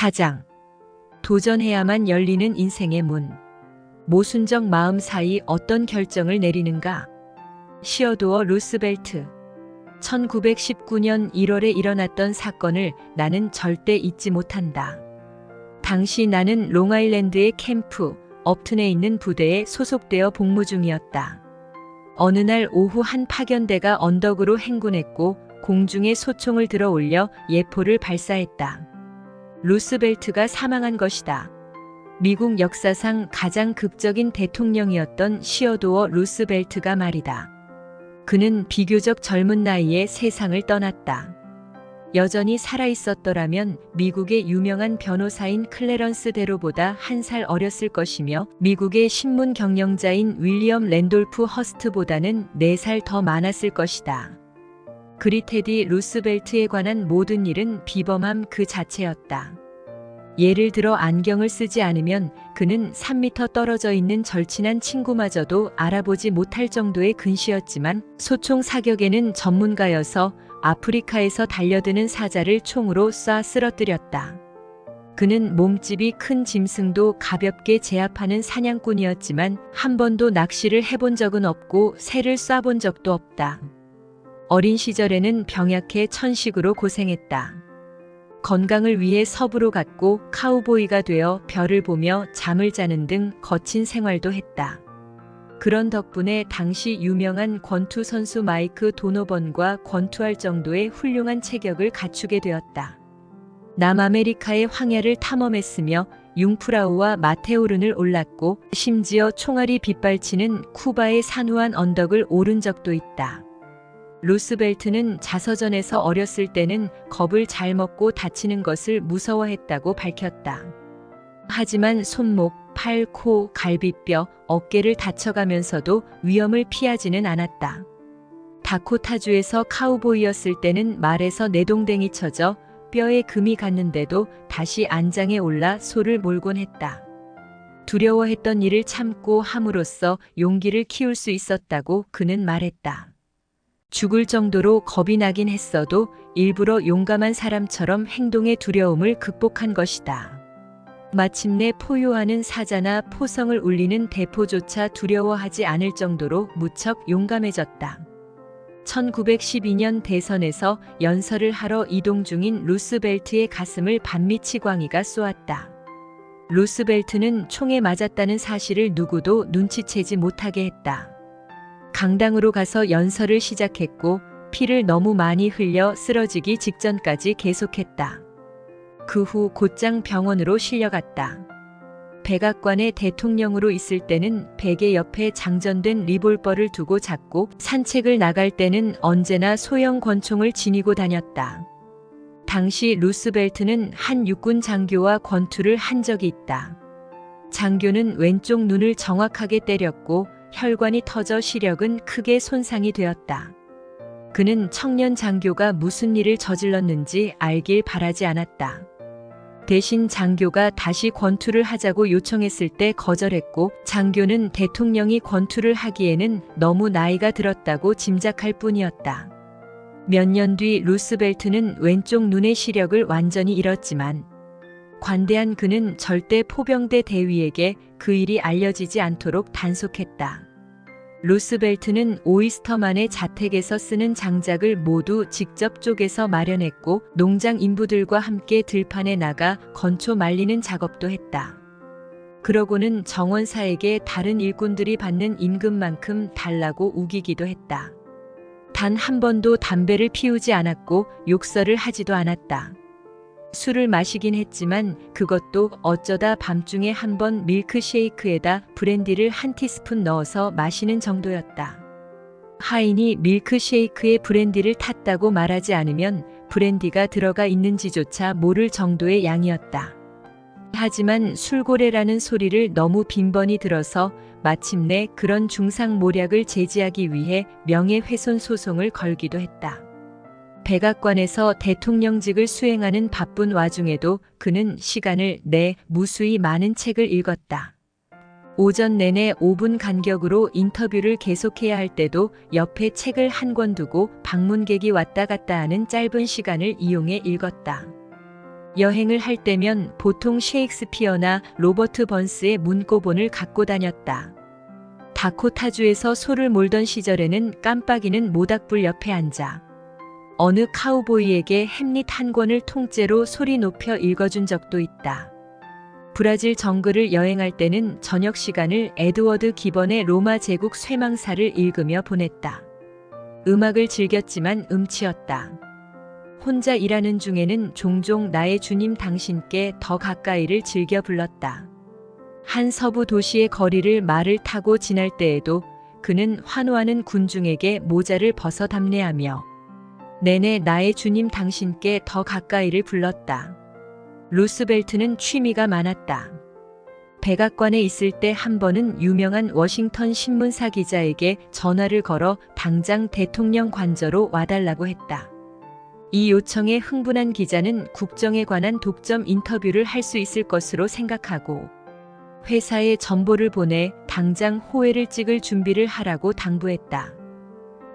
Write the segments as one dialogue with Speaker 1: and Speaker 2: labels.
Speaker 1: 4장. 도전해야만 열리는 인생의 문. 모순적 마음 사이 어떤 결정을 내리는가? 시어도어 루스벨트. 1919년 1월에 일어났던 사건을 나는 절대 잊지 못한다. 당시 나는 롱아일랜드의 캠프 업튼에 있는 부대에 소속되어 복무 중이었다. 어느 날 오후 한 파견대가 언덕으로 행군했고 공중에 소총을 들어 올려 예포를 발사했다. 루스벨트가 사망한 것이다. 미국 역사상 가장 극적인 대통령이었던 시어도어 루스벨트가 말이다. 그는 비교적 젊은 나이에 세상을 떠났다. 여전히 살아있었더라면 미국의 유명한 변호사인 클래런스 대로보다 한 살 어렸을 것이며 미국의 신문 경영자인 윌리엄 랜돌프 허스트보다는 4살 더 많았을 것이다. 그리 테디 루스벨트에 관한 모든 일은 비범함 그 자체였다. 예를 들어 안경을 쓰지 않으면 그는 3미터 떨어져 있는 절친한 친구마저도 알아보지 못할 정도의 근시였지만 소총 사격에는 전문가여서 아프리카에서 달려드는 사자를 총으로 쏴 쓰러뜨렸다. 그는 몸집이 큰 짐승도 가볍게 제압하는 사냥꾼이었지만 한 번도 낚시를 해본 적은 없고 새를 쏴본 적도 없다. 어린 시절에는 병약해 천식으로 고생했다. 건강을 위해 섭으로 갔고 카우보이가 되어 별을 보며 잠을 자는 등 거친 생활도 했다. 그런 덕분에 당시 유명한 권투 선수 마이크 도노번과 권투할 정도의 훌륭한 체격을 갖추게 되었다. 남아메리카의 황야를 탐험했으며 융프라우와 마테오른을 올랐고 심지어 총알이 빗발치는 쿠바의 산후한 언덕을 오른 적도 있다. 루스벨트는 자서전에서 어렸을 때는 겁을 잘 먹고 다치는 것을 무서워했다고 밝혔다. 하지만 손목, 팔, 코, 갈비뼈, 어깨를 다쳐가면서도 위험을 피하지는 않았다. 다코타주에서 카우보이였을 때는 말에서 내동댕이 쳐져 뼈에 금이 갔는데도 다시 안장에 올라 소를 몰곤 했다. 두려워했던 일을 참고 함으로써 용기를 키울 수 있었다고 그는 말했다. 죽을 정도로 겁이 나긴 했어도 일부러 용감한 사람처럼 행동의 두려움을 극복한 것이다. 마침내 포효하는 사자나 포성을 울리는 대포조차 두려워하지 않을 정도로 무척 용감해졌다. 1912년 대선에서 연설을 하러 이동 중인 루스벨트의 가슴을 반미치 광의가 쏘았다. 루스벨트는 총에 맞았다는 사실을 누구도 눈치채지 못하게 했다. 강당으로 가서 연설을 시작했고 피를 너무 많이 흘려 쓰러지기 직전까지 계속했다. 그 후 곧장 병원으로 실려갔다. 백악관의 대통령으로 있을 때는 베개 옆에 장전된 리볼버를 두고 잤고 산책을 나갈 때는 언제나 소형 권총을 지니고 다녔다. 당시 루스벨트는 한 육군 장교와 권투를 한 적이 있다. 장교는 왼쪽 눈을 정확하게 때렸고 혈관이 터져 시력은 크게 손상이 되었다. 그는 청년 장교가 무슨 일을 저질렀는지 알길 바라지 않았다. 대신 장교가 다시 권투를 하자고 요청했을 때 거절했고 장교는 대통령이 권투를 하기에는 너무 나이가 들었다고 짐작할 뿐이었다. 몇 년 뒤 루스벨트는 왼쪽 눈의 시력을 완전히 잃었지만 관대한 그는 절대 포병대 대위에게 그 일이 알려지지 않도록 단속했다. 루스벨트는 오이스터만의 자택에서 쓰는 장작을 모두 직접 쪼개서 마련했고 농장 인부들과 함께 들판에 나가 건초 말리는 작업도 했다. 그러고는 정원사에게 다른 일꾼들이 받는 임금만큼 달라고 우기기도 했다. 단 한 번도 담배를 피우지 않았고 욕설을 하지도 않았다. 술을 마시긴 했지만 그것도 어쩌다 밤중에 한 번 밀크쉐이크에다 브랜디를 한 티스푼 넣어서 마시는 정도였다. 하인이 밀크쉐이크에 브랜디를 탔다고 말하지 않으면 브랜디가 들어가 있는지조차 모를 정도의 양이었다. 하지만 술고래라는 소리를 너무 빈번히 들어서 마침내 그런 중상모략을 제지하기 위해 명예훼손 소송을 걸기도 했다. 백악관에서 대통령직을 수행하는 바쁜 와중에도 그는 시간을 내 무수히 많은 책을 읽었다. 오전 내내 5분 간격으로 인터뷰를 계속해야 할 때도 옆에 책을 한 권 두고 방문객이 왔다 갔다 하는 짧은 시간을 이용해 읽었다. 여행을 할 때면 보통 셰익스피어나 로버트 번스의 문고본을 갖고 다녔다. 다코타주에서 소를 몰던 시절에는 깜빡이는 모닥불 옆에 앉아 어느 카우보이에게 햄릿 한 권을 통째로 소리 높여 읽어준 적도 있다. 브라질 정글을 여행할 때는 저녁 시간을 에드워드 기번의 로마 제국 쇠망사를 읽으며 보냈다. 음악을 즐겼지만 음치였다. 혼자 일하는 중에는 종종 나의 주님 당신께 더 가까이를 즐겨 불렀다. 한 서부 도시의 거리를 말을 타고 지날 때에도 그는 환호하는 군중에게 모자를 벗어 담례하며 내내 나의 주님 당신께 더 가까이를 불렀다. 루스벨트는 취미가 많았다. 백악관에 있을 때 한 번은 유명한 워싱턴 신문사 기자에게 전화를 걸어 당장 대통령 관저로 와달라고 했다. 이 요청에 흥분한 기자는 국정에 관한 독점 인터뷰를 할 수 있을 것으로 생각하고 회사에 전보를 보내 당장 호회를 찍을 준비를 하라고 당부했다.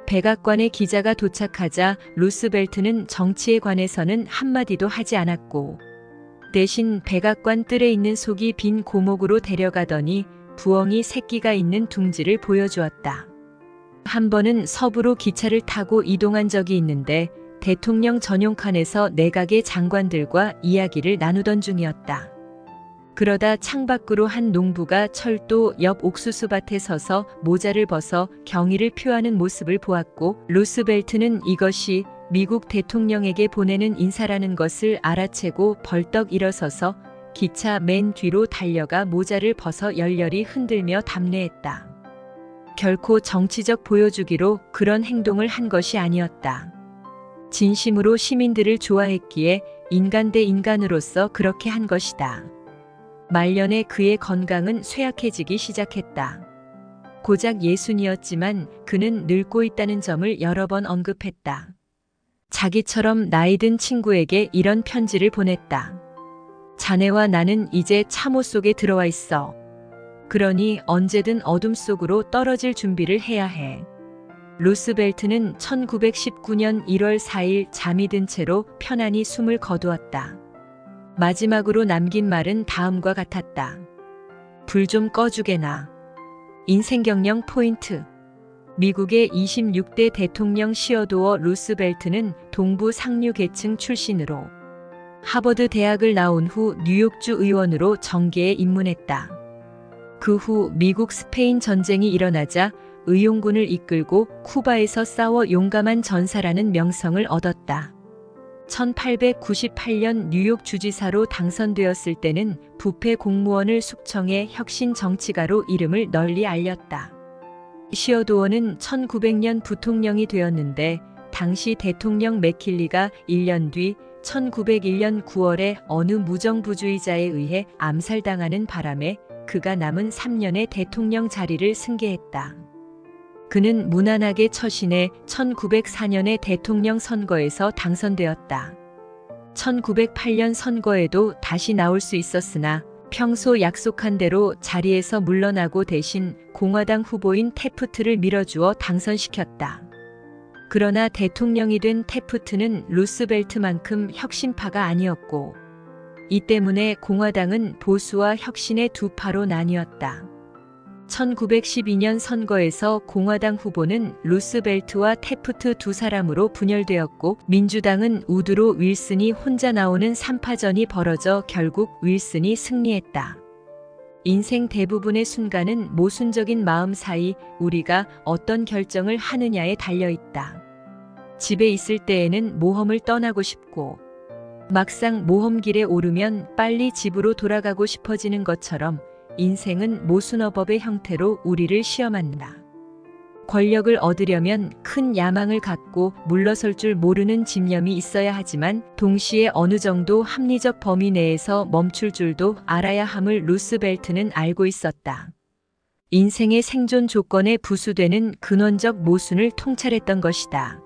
Speaker 1: 백악관에 기자가 도착하자 루스벨트는 정치에 관해서는 한마디도 하지 않았고 대신 백악관 뜰에 있는 속이 빈 고목으로 데려가더니 부엉이 새끼가 있는 둥지를 보여주었다. 한 번은 서부로 기차를 타고 이동한 적이 있는데 대통령 전용 칸에서 내각의 장관들과 이야기를 나누던 중이었다. 그러다 창밖으로 한 농부가 철도 옆 옥수수밭에 서서 모자를 벗어 경의를 표하는 모습을 보았고 루스벨트는 이것이 미국 대통령에게 보내는 인사라는 것을 알아채고 벌떡 일어서서 기차 맨 뒤로 달려가 모자를 벗어 열렬히 흔들며 담례했다. 결코 정치적 보여주기로 그런 행동을 한 것이 아니었다. 진심으로 시민들을 좋아했기에 인간 대 인간으로서 그렇게 한 것이다. 말년에 그의 건강은 쇠약해지기 시작했다. 고작 예순이었지만 그는 늙고 있다는 점을 여러 번 언급했다. 자기처럼 나이 든 친구에게 이런 편지를 보냈다. 자네와 나는 이제 참호 속에 들어와 있어. 그러니 언제든 어둠 속으로 떨어질 준비를 해야 해. 루스벨트는 1919년 1월 4일 잠이 든 채로 편안히 숨을 거두었다. 마지막으로 남긴 말은 다음과 같았다. 불 좀 꺼주게나. 인생경영 포인트. 미국의 26대 대통령 시어도어 루스벨트는 동부 상류 계층 출신으로 하버드 대학을 나온 후 뉴욕주 의원으로 정계에 입문했다. 그 후 미국 스페인 전쟁이 일어나자 의용군을 이끌고 쿠바에서 싸워 용감한 전사라는 명성을 얻었다. 1898년 뉴욕 주지사로 당선되었을 때는 부패 공무원을 숙청해 혁신 정치가로 이름을 널리 알렸다. 시어도어는 1900년 부통령이 되었는데 당시 대통령 맥킬리가 1년 뒤 1901년 9월에 어느 무정부주의자에 의해 암살당하는 바람에 그가 남은 3년의 대통령 자리를 승계했다. 그는 무난하게 처신해 1904년의 대통령 선거에서 당선되었다. 1908년 선거에도 다시 나올 수 있었으나 평소 약속한 대로 자리에서 물러나고 대신 공화당 후보인 태프트를 밀어주어 당선시켰다. 그러나 대통령이 된 태프트는 루스벨트만큼 혁신파가 아니었고 이 때문에 공화당은 보수와 혁신의 두 파로 나뉘었다. 1912년 선거에서 공화당 후보는 루스벨트와 태프트 두 사람으로 분열되었고 민주당은 우드로 윌슨이 혼자 나오는 3파전이 벌어져 결국 윌슨이 승리했다. 인생 대부분의 순간은 모순적인 마음 사이 우리가 어떤 결정을 하느냐에 달려있다. 집에 있을 때에는 모험을 떠나고 싶고 막상 모험길에 오르면 빨리 집으로 돌아가고 싶어지는 것처럼 인생은 모순어법의 형태로 우리를 시험한다. 권력을 얻으려면 큰 야망을 갖고 물러설 줄 모르는 집념이 있어야 하지만 동시에 어느 정도 합리적 범위 내에서 멈출 줄도 알아야 함을 루스벨트는 알고 있었다. 인생의 생존 조건에 부수되는 근원적 모순을 통찰했던 것이다.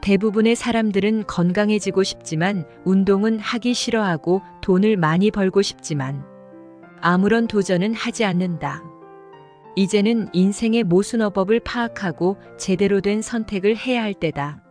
Speaker 1: 대부분의 사람들은 건강해지고 싶지만 운동은 하기 싫어하고 돈을 많이 벌고 싶지만 아무런 도전은 하지 않는다. 이제는 인생의 모순어법을 파악하고 제대로 된 선택을 해야 할 때다.